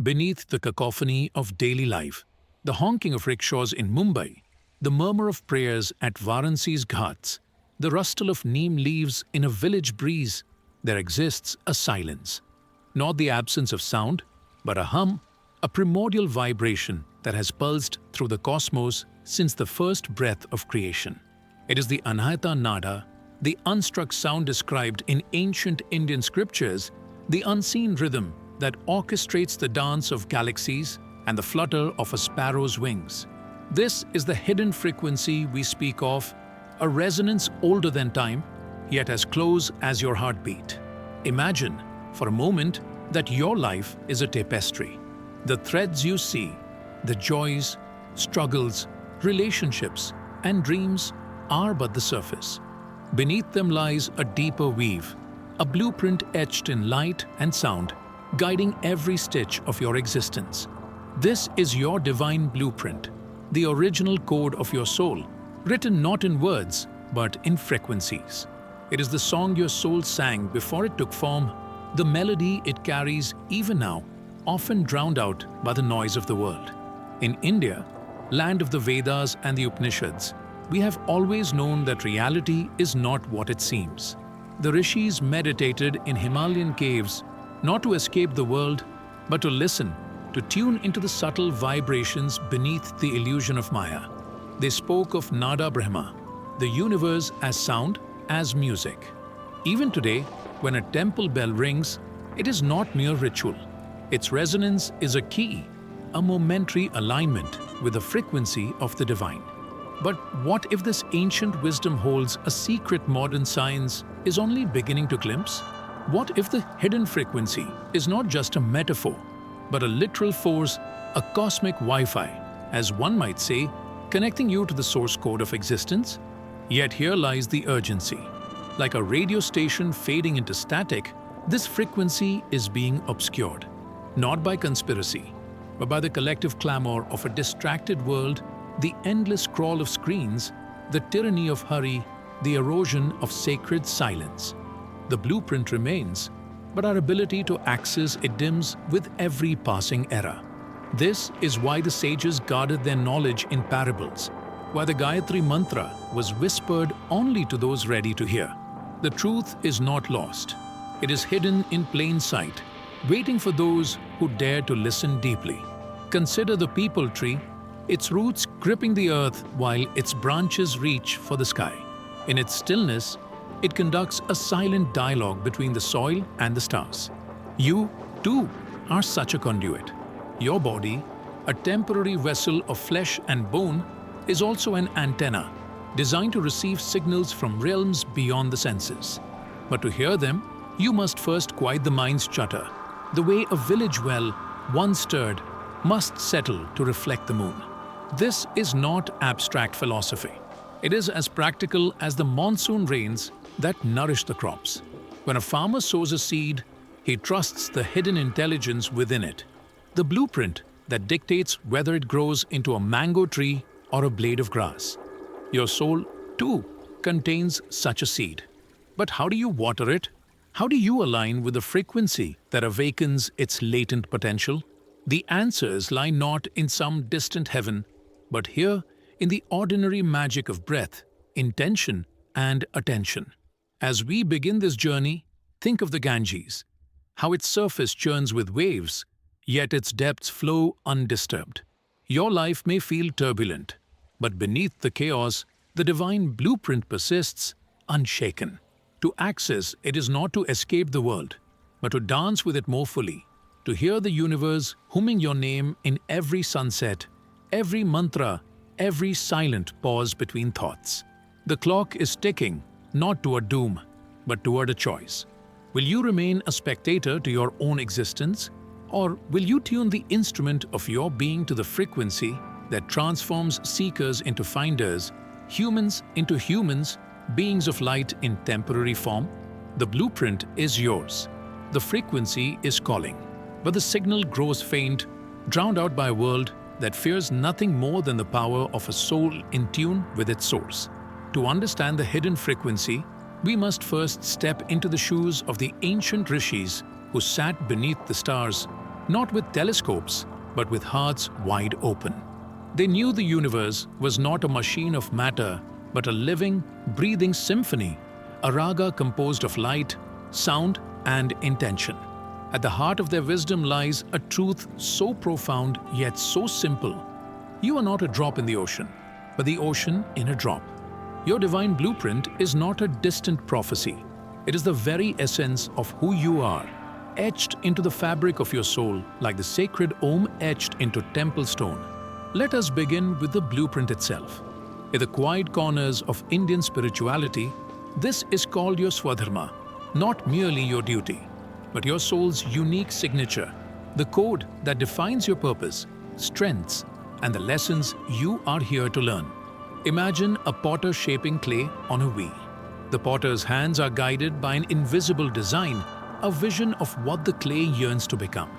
Beneath the cacophony of daily life, the honking of rickshaws in Mumbai, the murmur of prayers at Varanasi's ghats, the rustle of neem leaves in a village breeze, there exists a silence. Not the absence of sound, but a hum, a primordial vibration that has pulsed through the cosmos since the first breath of creation. It is the Anahata Nada, the unstruck sound described in ancient Indian scriptures, the unseen rhythm that orchestrates the dance of galaxies and the flutter of a sparrow's wings. This is the hidden frequency we speak of, a resonance older than time, yet as close as your heartbeat. Imagine, for a moment, that your life is a tapestry. The threads you see, the joys, struggles, relationships, and dreams are but the surface. Beneath them lies a deeper weave, a blueprint etched in light and sound, guiding every stitch of your existence. This is your divine blueprint, the original code of your soul, written not in words, but in frequencies. It is the song your soul sang before it took form, the melody it carries even now, often drowned out by the noise of the world. In India, land of the Vedas and the Upanishads, we have always known that reality is not what it seems. The rishis meditated in Himalayan caves not to escape the world, but to listen, to tune into the subtle vibrations beneath the illusion of Maya. They spoke of Nada Brahma, the universe as sound, as music. Even today, when a temple bell rings, it is not mere ritual. Its resonance is a key, a momentary alignment with the frequency of the divine. But what if this ancient wisdom holds a secret modern science is only beginning to glimpse? What if the hidden frequency is not just a metaphor, but a literal force, a cosmic Wi-Fi, as one might say, connecting you to the source code of existence? Yet here lies the urgency. Like a radio station fading into static, this frequency is being obscured, not by conspiracy, but by the collective clamor of a distracted world, the endless scroll of screens, the tyranny of hurry, the erosion of sacred silence. The blueprint remains, but our ability to access it dims with every passing era. This is why the sages guarded their knowledge in parables, why the Gayatri Mantra was whispered only to those ready to hear. The truth is not lost. It is hidden in plain sight, waiting for those who dare to listen deeply. Consider the peepal tree, its roots gripping the earth while its branches reach for the sky. In its stillness, it conducts a silent dialogue between the soil and the stars. You, too, are such a conduit. Your body, a temporary vessel of flesh and bone, is also an antenna designed to receive signals from realms beyond the senses. But to hear them, you must first quiet the mind's chatter, the way a village well, once stirred, must settle to reflect the moon. This is not abstract philosophy. It is as practical as the monsoon rains that nourish the crops. When a farmer sows a seed, he trusts the hidden intelligence within it, the blueprint that dictates whether it grows into a mango tree or a blade of grass. Your soul, too, contains such a seed. But how do you water it? How do you align with the frequency that awakens its latent potential? The answers lie not in some distant heaven, but here in the ordinary magic of breath, intention, and attention. As we begin this journey, think of the Ganges, how its surface churns with waves, yet its depths flow undisturbed. Your life may feel turbulent, but beneath the chaos, the divine blueprint persists, unshaken. To access it is not to escape the world, but to dance with it more fully, to hear the universe humming your name in every sunset, every mantra, every silent pause between thoughts. The clock is ticking, not toward doom, but toward a choice. Will you remain a spectator to your own existence, or will you tune the instrument of your being to the frequency that transforms seekers into finders, humans into humans, beings of light in temporary form? The blueprint is yours. The frequency is calling, but the signal grows faint, drowned out by a world that fears nothing more than the power of a soul in tune with its source. To understand the hidden frequency, we must first step into the shoes of the ancient rishis who sat beneath the stars, not with telescopes, but with hearts wide open. They knew the universe was not a machine of matter, but a living, breathing symphony, a raga composed of light, sound, and intention. At the heart of their wisdom lies a truth so profound yet so simple. You are not a drop in the ocean, but the ocean in a drop. Your divine blueprint is not a distant prophecy. It is the very essence of who you are, etched into the fabric of your soul like the sacred Om etched into temple stone. Let us begin with the blueprint itself. In the quiet corners of Indian spirituality, this is called your Swadharma, not merely your duty, but your soul's unique signature, the code that defines your purpose, strengths, and the lessons you are here to learn. Imagine a potter shaping clay on a wheel. The potter's hands are guided by an invisible design, a vision of what the clay yearns to become.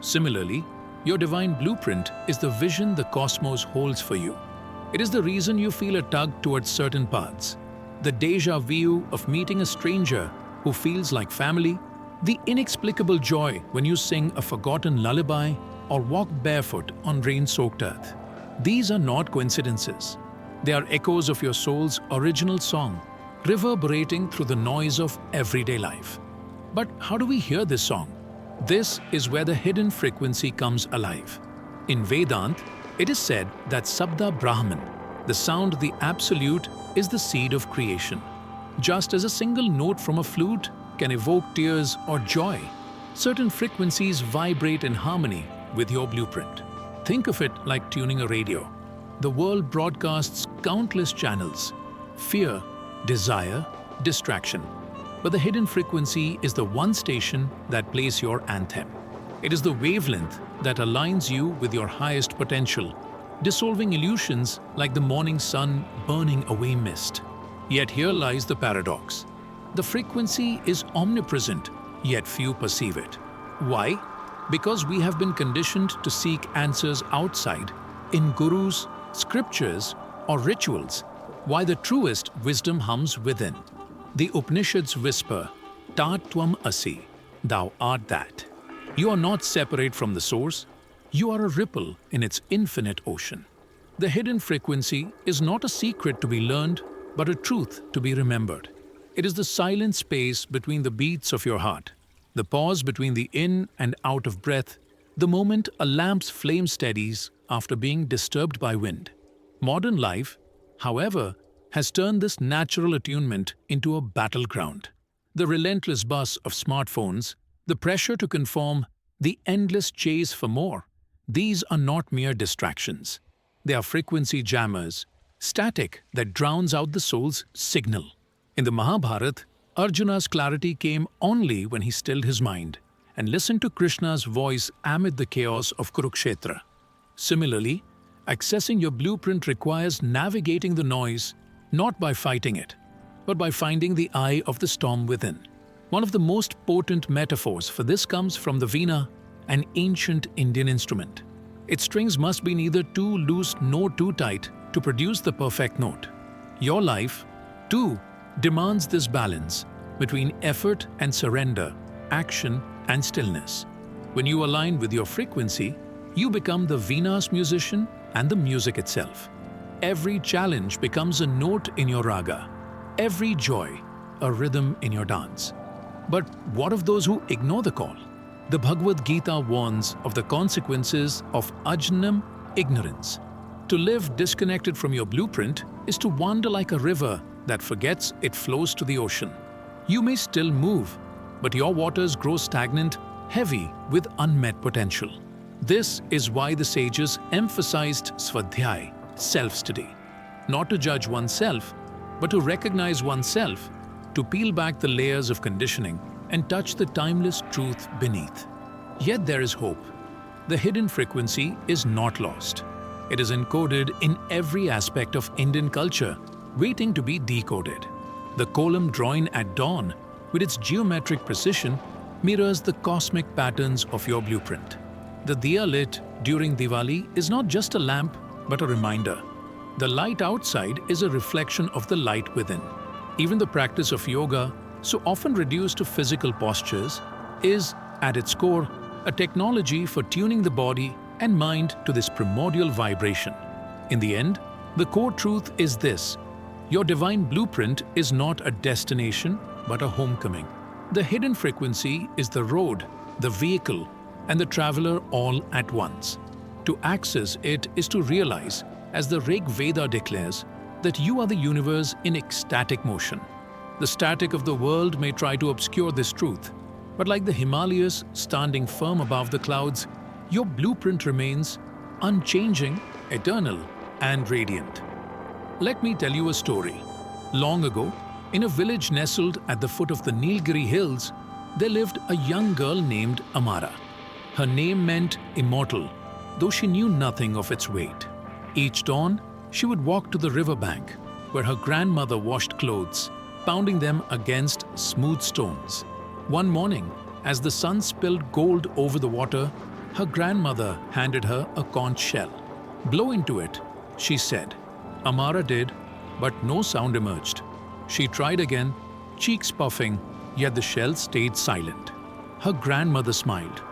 Similarly, your divine blueprint is the vision the cosmos holds for you. It is the reason you feel a tug towards certain paths, the déjà vu of meeting a stranger who feels like family, the inexplicable joy when you sing a forgotten lullaby or walk barefoot on rain-soaked earth. These are not coincidences. They are echoes of your soul's original song, reverberating through the noise of everyday life. But how do we hear this song? This is where the hidden frequency comes alive. In Vedanta, it is said that Sabda Brahman, the sound of the Absolute, is the seed of creation. Just as a single note from a flute can evoke tears or joy, certain frequencies vibrate in harmony with your blueprint. Think of it like tuning a radio. The world broadcasts countless channels: fear, desire, distraction. But the hidden frequency is the one station that plays your anthem. It is the wavelength that aligns you with your highest potential, dissolving illusions like the morning sun burning away mist. Yet here lies the paradox. The frequency is omnipresent, yet few perceive it. Why? Because we have been conditioned to seek answers outside, in gurus, scriptures, or rituals, while the truest wisdom hums within. The Upanishads whisper, Tat Tvam Asi, thou art that. You are not separate from the source, you are a ripple in its infinite ocean. The hidden frequency is not a secret to be learned, but a truth to be remembered. It is the silent space between the beats of your heart, the pause between the in and out of breath, the moment a lamp's flame steadies after being disturbed by wind. Modern life, however, has turned this natural attunement into a battleground. The relentless buzz of smartphones, the pressure to conform, the endless chase for more, these are not mere distractions. They are frequency jammers, static that drowns out the soul's signal. In the Mahabharata, Arjuna's clarity came only when he stilled his mind and listened to Krishna's voice amid the chaos of Kurukshetra. Similarly, accessing your blueprint requires navigating the noise, not by fighting it, but by finding the eye of the storm within. One of the most potent metaphors for this comes from the veena, an ancient Indian instrument. Its strings must be neither too loose nor too tight to produce the perfect note. Your life, too, demands this balance between effort and surrender, action and stillness. When you align with your frequency, you become the veena's musician and the music itself. Every challenge becomes a note in your raga, every joy a rhythm in your dance. But what of those who ignore the call? The Bhagavad Gita warns of the consequences of ajnam, ignorance. To live disconnected from your blueprint is to wander like a river that forgets it flows to the ocean. You may still move, but your waters grow stagnant, heavy with unmet potential. This is why the sages emphasized svadhyay, self-study, not to judge oneself, but to recognize oneself, to peel back the layers of conditioning and touch the timeless truth beneath. Yet there is hope. The hidden frequency is not lost. It is encoded in every aspect of Indian culture, waiting to be decoded. The kolam drawing at dawn, with its geometric precision, mirrors the cosmic patterns of your blueprint. The diya lit during Diwali is not just a lamp, but a reminder. The light outside is a reflection of the light within. Even the practice of yoga, so often reduced to physical postures, is, at its core, a technology for tuning the body and mind to this primordial vibration. In the end, the core truth is this: your divine blueprint is not a destination but a homecoming. The hidden frequency is the road, the vehicle, and the traveler all at once. To access it is to realize, as the Rig Veda declares, that you are the universe in ecstatic motion. The static of the world may try to obscure this truth, but like the Himalayas standing firm above the clouds, your blueprint remains unchanging, eternal, and radiant. Let me tell you a story. Long ago, in a village nestled at the foot of the Nilgiri hills, there lived a young girl named Amara. Her name meant immortal, though she knew nothing of its weight. Each dawn, she would walk to the riverbank, where her grandmother washed clothes, pounding them against smooth stones. One morning, as the sun spilled gold over the water, her grandmother handed her a conch shell. "Blow into it," she said. Amara did, but no sound emerged. She tried again, cheeks puffing, yet the shell stayed silent. Her grandmother smiled.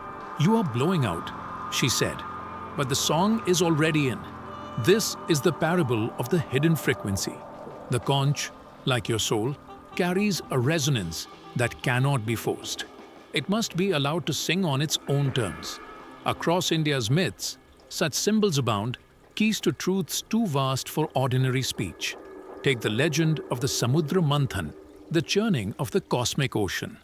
"You are blowing out," she said, "but the song is already in." This is the parable of the hidden frequency. The conch, like your soul, carries a resonance that cannot be forced. It must be allowed to sing on its own terms. Across India's myths, such symbols abound, keys to truths too vast for ordinary speech. Take the legend of the Samudra Manthan, the churning of the cosmic ocean.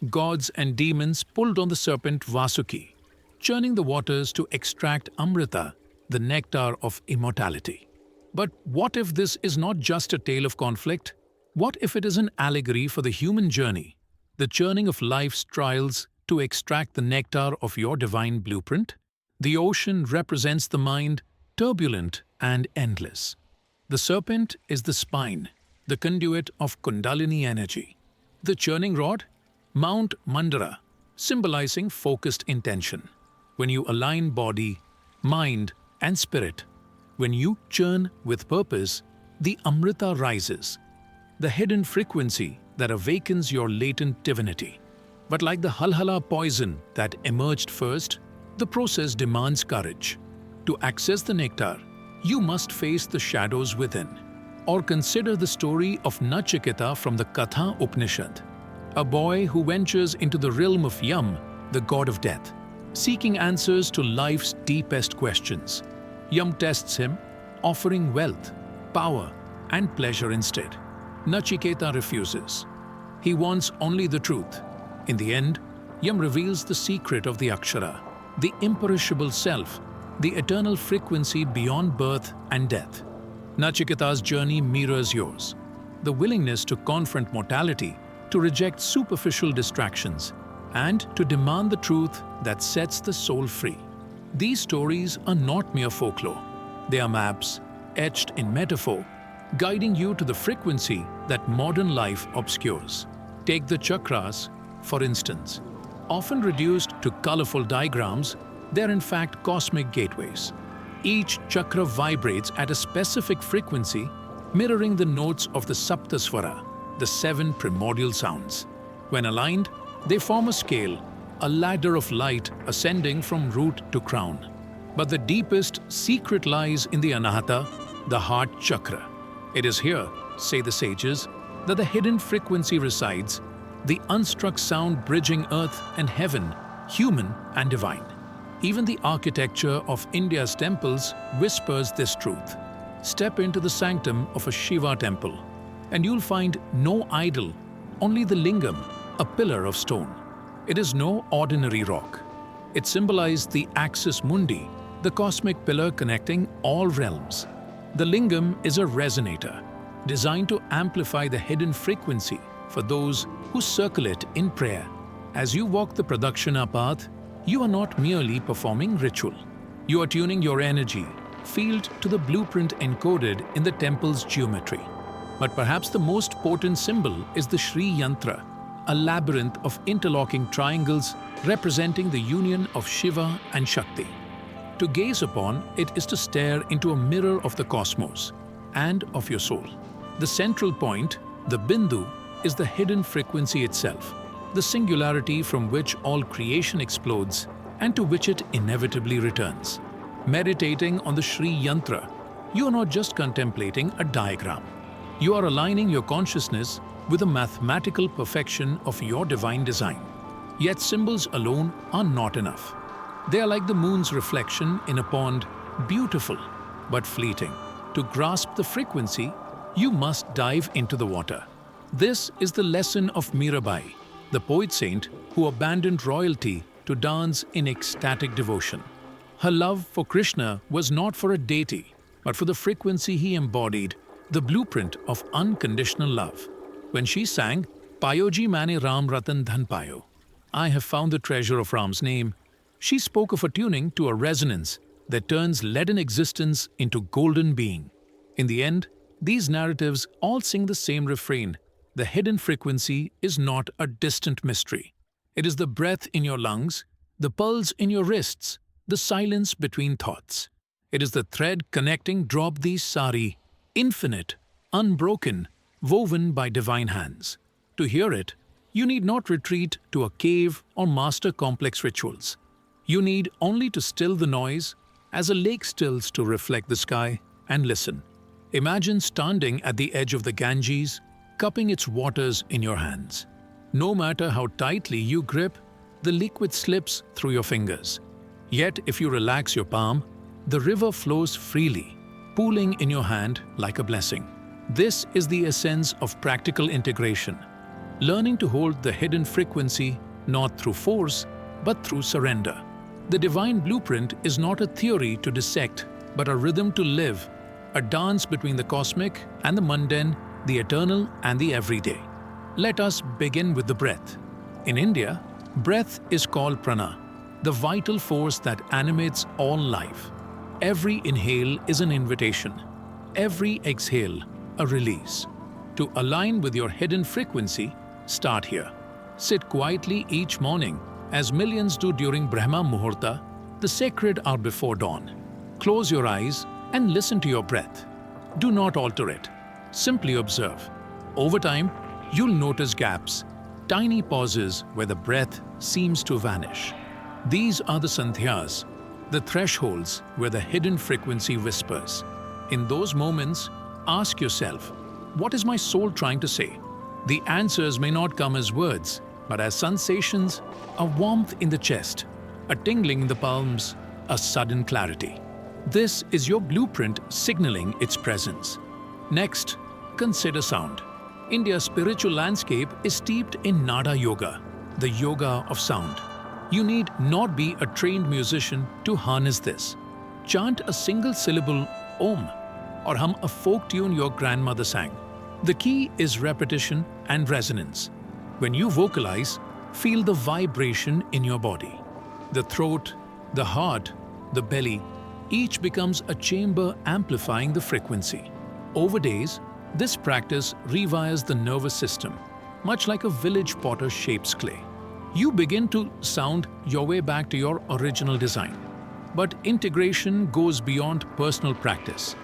Gods and demons pulled on the serpent Vasuki, churning the waters to extract Amrita, the nectar of immortality. But what if this is not just a tale of conflict? What if it is an allegory for the human journey, the churning of life's trials to extract the nectar of your divine blueprint? The ocean represents the mind, turbulent and endless. The serpent is the spine, the conduit of Kundalini energy. The churning rod, Mount Mandara, symbolizing focused intention. When you align body, mind, and spirit, when you churn with purpose, the Amrita rises, the hidden frequency that awakens your latent divinity. But like the halhala poison that emerged first, the process demands courage. To access the nectar, you must face the shadows within. Or consider the story of Nachiketa from the Katha Upanishad, a boy who ventures into the realm of Yam, the god of death, seeking answers to life's deepest questions. Yam tests him, offering wealth, power, and pleasure instead. Nachiketa refuses. He wants only the truth. In the end, Yam reveals the secret of the Akshara, the imperishable self, the eternal frequency beyond birth and death. Nachiketa's journey mirrors yours. The willingness to confront mortality, to reject superficial distractions, and to demand the truth that sets the soul free. These stories are not mere folklore. They are maps, etched in metaphor, guiding you to the frequency that modern life obscures. Take the chakras, for instance. Often reduced to colorful diagrams, they are in fact cosmic gateways. Each chakra vibrates at a specific frequency, mirroring the notes of the Saptaswara, the 7 primordial sounds. When aligned, they form a scale, a ladder of light ascending from root to crown. But the deepest secret lies in the Anahata, the heart chakra. It is here, say the sages, that the hidden frequency resides, the unstruck sound bridging earth and heaven, human and divine. Even the architecture of India's temples whispers this truth. Step into the sanctum of a Shiva temple, and you'll find no idol, only the lingam, a pillar of stone. It is no ordinary rock. It symbolizes the axis mundi, the cosmic pillar connecting all realms. The lingam is a resonator, designed to amplify the hidden frequency for those who circle it in prayer. As you walk the Pradakshina path, you are not merely performing ritual. You are tuning your energy field to the blueprint encoded in the temple's geometry. But perhaps the most potent symbol is the Shri Yantra, a labyrinth of interlocking triangles representing the union of Shiva and Shakti. To gaze upon it is to stare into a mirror of the cosmos and of your soul. The central point, the Bindu, is the hidden frequency itself, the singularity from which all creation explodes, and to which it inevitably returns. Meditating on the Shri Yantra, you are not just contemplating a diagram. You are aligning your consciousness with the mathematical perfection of your divine design. Yet symbols alone are not enough. They are like the moon's reflection in a pond, beautiful but fleeting. To grasp the frequency, you must dive into the water. This is the lesson of Mirabai, the poet saint who abandoned royalty to dance in ecstatic devotion. Her love for Krishna was not for a deity, but for the frequency he embodied, the blueprint of unconditional love. When she sang, Payo ji mane Ram Ratan Dhan Payo, I have found the treasure of Ram's name, she spoke of attuning to a resonance that turns leaden existence into golden being. In the end, these narratives all sing the same refrain. The hidden frequency is not a distant mystery. It is the breath in your lungs, the pulse in your wrists, the silence between thoughts. It is the thread connecting Draupadi's sari, infinite, unbroken, woven by divine hands. To hear it, you need not retreat to a cave or master complex rituals. You need only to still the noise as a lake stills to reflect the sky and listen. Imagine standing at the edge of the Ganges, cupping its waters in your hands. No matter how tightly you grip, the liquid slips through your fingers. Yet if you relax your palm, the river flows freely, pooling in your hand like a blessing. This is the essence of practical integration, learning to hold the hidden frequency not through force, but through surrender. The divine blueprint is not a theory to dissect, but a rhythm to live, a dance between the cosmic and the mundane, the eternal and the everyday. Let us begin with the breath. In India, breath is called prana, the vital force that animates all life. Every inhale is an invitation, every exhale a release. To align with your hidden frequency, start here. Sit quietly each morning, as millions do during Brahma Muhurta, the sacred hour before dawn. Close your eyes and listen to your breath. Do not alter it. Simply observe. Over time, you'll notice gaps, tiny pauses where the breath seems to vanish. These are the sandhyas, the thresholds where the hidden frequency whispers. In those moments, ask yourself, what is my soul trying to say? The answers may not come as words, but as sensations, a warmth in the chest, a tingling in the palms, a sudden clarity. This is your blueprint signaling its presence. Next, consider sound. India's spiritual landscape is steeped in Nada Yoga, the yoga of sound. You need not be a trained musician to harness this. Chant a single syllable Om or hum a folk tune your grandmother sang. The key is repetition and resonance. When you vocalize, feel the vibration in your body. The throat, the heart, the belly, each becomes a chamber amplifying the frequency. Over days, this practice rewires the nervous system, much like a village potter shapes clay. You begin to sound your way back to your original design. But integration goes beyond personal practice.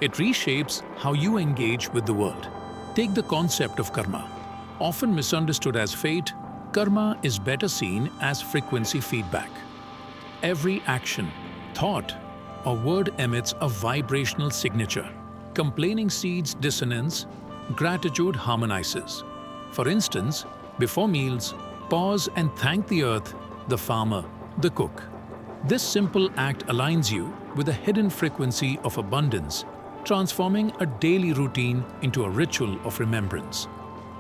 It reshapes how you engage with the world. Take the concept of karma. Often misunderstood as fate, karma is better seen as frequency feedback. Every action, thought, or word emits a vibrational signature. Complaining seeds dissonance, gratitude harmonizes. For instance, before meals, pause and thank the earth, the farmer, the cook. This simple act aligns you with a hidden frequency of abundance, transforming a daily routine into a ritual of remembrance.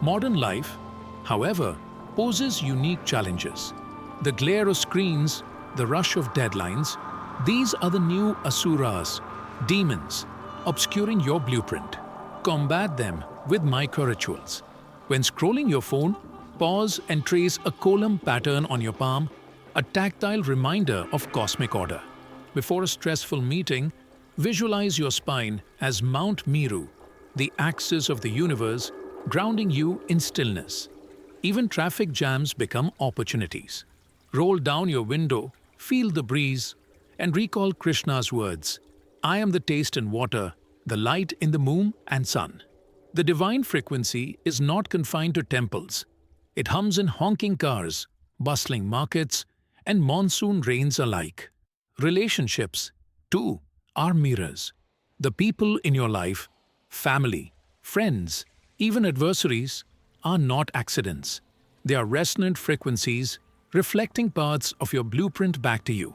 Modern life, however, poses unique challenges. The glare of screens, the rush of deadlines, these are the new asuras, demons, obscuring your blueprint. Combat them with micro-rituals. When scrolling your phone, pause and trace a column pattern on your palm, a tactile reminder of cosmic order. Before a stressful meeting, visualize your spine as Mount Meru, the axis of the universe, grounding you in stillness. Even traffic jams become opportunities. Roll down your window, feel the breeze, and recall Krishna's words, I am the taste in water, the light in the moon and sun. The divine frequency is not confined to temples. It hums in honking cars, bustling markets, and monsoon rains alike. Relationships, too, are mirrors. The people in your life, family, friends, even adversaries, are not accidents. They are resonant frequencies reflecting parts of your blueprint back to you.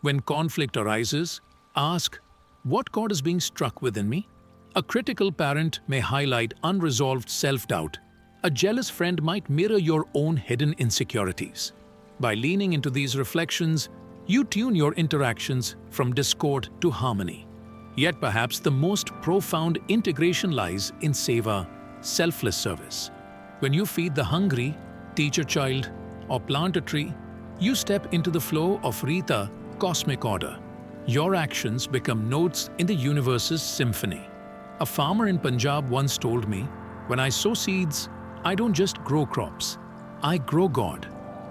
When conflict arises, ask, what chord is being struck within me? A critical parent may highlight unresolved self-doubt. A jealous friend might mirror your own hidden insecurities. By leaning into these reflections, you tune your interactions from discord to harmony. Yet perhaps the most profound integration lies in seva, selfless service. When you feed the hungry, teach a child, or plant a tree, you step into the flow of Rita, cosmic order. Your actions become notes in the universe's symphony. A farmer in Punjab once told me, when I sow seeds, I don't just grow crops, I grow God.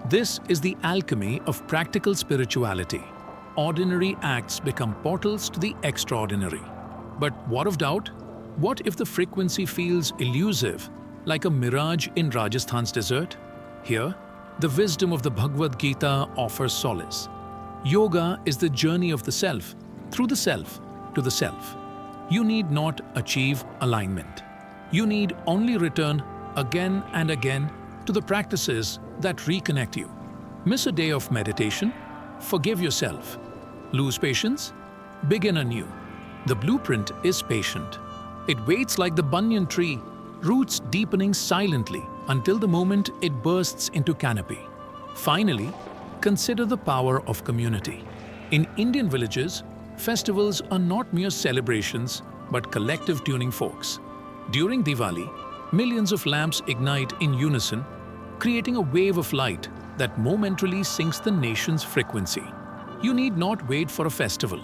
This is the alchemy of practical spirituality. Ordinary acts become portals to the extraordinary. But what of doubt? What if the frequency feels elusive, like a mirage in Rajasthan's desert? Here, the wisdom of the Bhagavad Gita offers solace. Yoga is the journey of the self, through the self to the self. You need not achieve alignment. You need only return again and again to the practices that reconnect you. Miss a day of meditation? Forgive yourself. Lose patience? Begin anew. The blueprint is patient. It waits like the banyan tree, roots deepening silently until the moment it bursts into canopy. Finally, consider the power of community. In Indian villages, festivals are not mere celebrations but collective tuning forks. During Diwali, millions of lamps ignite in unison, creating a wave of light that momentarily syncs the nation's frequency. You need not wait for a festival.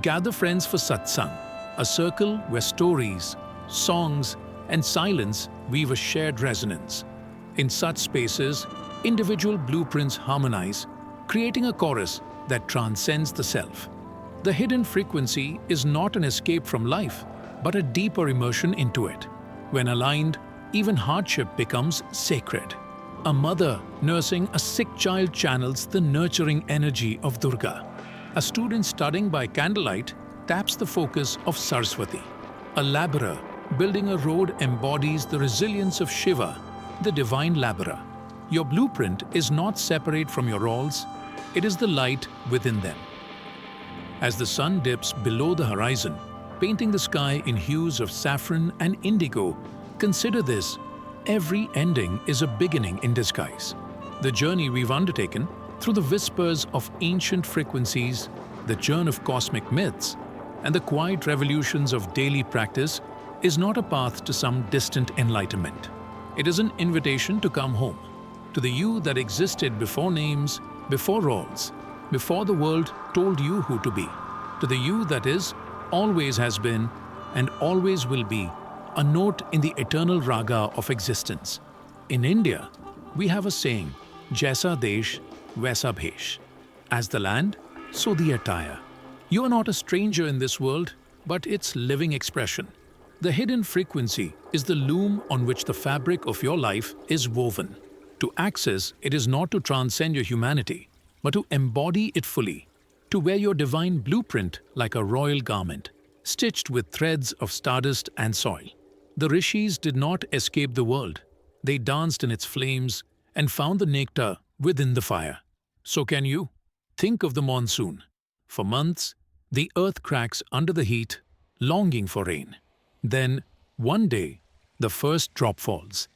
Gather friends for satsang, a circle where stories, songs, and silence weave a shared resonance. In such spaces, individual blueprints harmonize, creating a chorus that transcends the self. The hidden frequency is not an escape from life, but a deeper immersion into it. When aligned, even hardship becomes sacred. A mother nursing a sick child channels the nurturing energy of Durga. A student studying by candlelight taps the focus of Saraswati. A laborer building a road embodies the resilience of Shiva, the divine laborer. Your blueprint is not separate from your roles, it is the light within them. As the sun dips below the horizon, painting the sky in hues of saffron and indigo, consider this: every ending is a beginning in disguise. The journey we've undertaken through the whispers of ancient frequencies, the churn of cosmic myths, and the quiet revolutions of daily practice is not a path to some distant enlightenment. It is an invitation to come home, to the you that existed before names, before roles, before the world told you who to be, to the you that is, always has been, and always will be, a note in the eternal raga of existence. In India, we have a saying, Jaisa Desh, Vaisa Bhesh. As the land, so the attire. You are not a stranger in this world, but its living expression. The hidden frequency is the loom on which the fabric of your life is woven. To access it is not to transcend your humanity, but to embody it fully, to wear your divine blueprint like a royal garment, stitched with threads of stardust and soil. The rishis did not escape the world. They danced in its flames and found the nectar within the fire. So can you. Think of the monsoon. For months, the earth cracks under the heat, longing for rain. Then, one day, the first drop falls.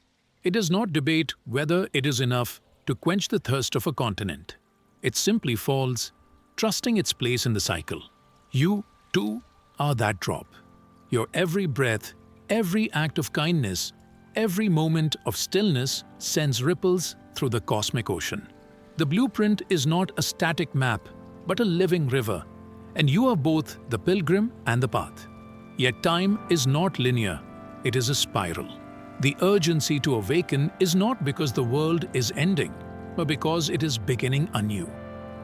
It does not debate whether it is enough to quench the thirst of a continent. It simply falls, trusting its place in the cycle. You, too, are that drop. Your every breath, every act of kindness, every moment of stillness sends ripples through the cosmic ocean. The blueprint is not a static map, but a living river, and you are both the pilgrim and the path. Yet time is not linear, it is a spiral. The urgency to awaken is not because the world is ending, but because it is beginning anew.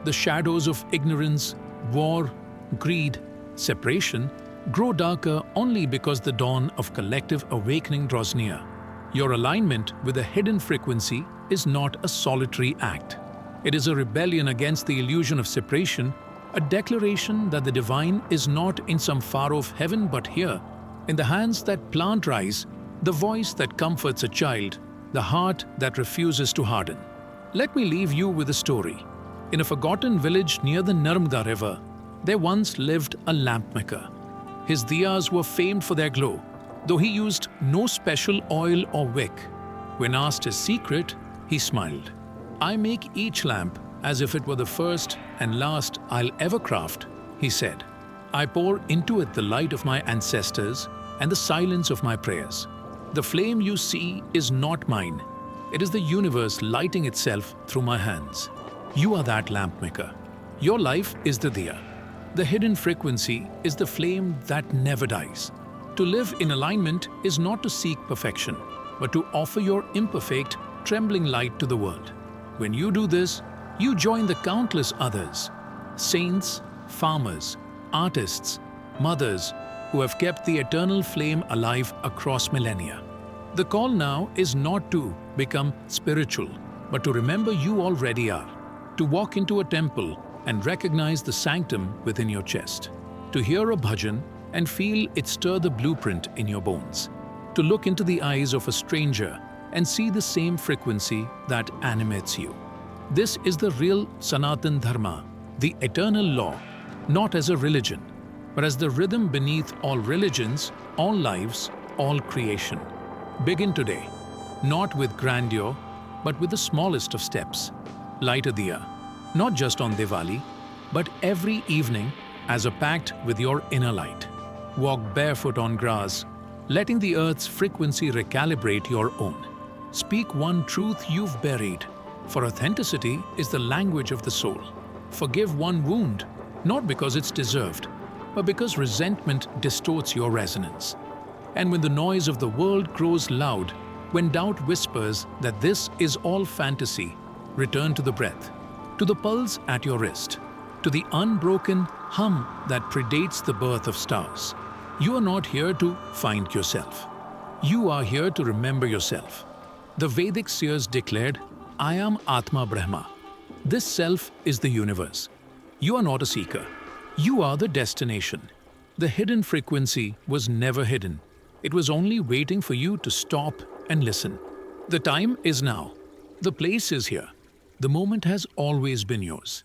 The shadows of ignorance, war, greed, separation grow darker only because the dawn of collective awakening draws near. Your alignment with a hidden frequency is not a solitary act. It is a rebellion against the illusion of separation, a declaration that the divine is not in some far-off heaven but here, in the hands that plant rise, the voice that comforts a child, the heart that refuses to harden. Let me leave you with a story. In a forgotten village near the Narmada River, there once lived a lamp maker. His diyas were famed for their glow, though he used no special oil or wick. When asked his secret, he smiled. "I make each lamp as if it were the first and last I'll ever craft," he said. "I pour into it the light of my ancestors and the silence of my prayers. The flame you see is not mine. It is the universe lighting itself through my hands. You are that lamp maker. Your life is the diya. The hidden frequency is the flame that never dies. To live in alignment is not to seek perfection, but to offer your imperfect, trembling light to the world. When you do this, you join the countless others, saints, farmers, artists, mothers, who have kept the eternal flame alive across millennia. The call now is not to become spiritual, but to remember you already are, to walk into a temple and recognize the sanctum within your chest, to hear a bhajan and feel it stir the blueprint in your bones, to look into the eyes of a stranger and see the same frequency that animates you. This is the real Sanatan Dharma, the eternal law, not as a religion, but as the rhythm beneath all religions, all lives, all creation. Begin today, not with grandeur, but with the smallest of steps. Light a diya, not just on Diwali, but every evening as a pact with your inner light. Walk barefoot on grass, letting the earth's frequency recalibrate your own. Speak one truth you've buried, for authenticity is the language of the soul. Forgive one wound, not because it's deserved, but because resentment distorts your resonance. And when the noise of the world grows loud, when doubt whispers that this is all fantasy, return to the breath, to the pulse at your wrist, to the unbroken hum that predates the birth of stars. You are not here to find yourself. You are here to remember yourself. The Vedic seers declared, "I am Atma Brahma." This self is the universe. You are not a seeker. You are the destination. The hidden frequency was never hidden. It was only waiting for you to stop and listen. The time is now. The place is here. The moment has always been yours.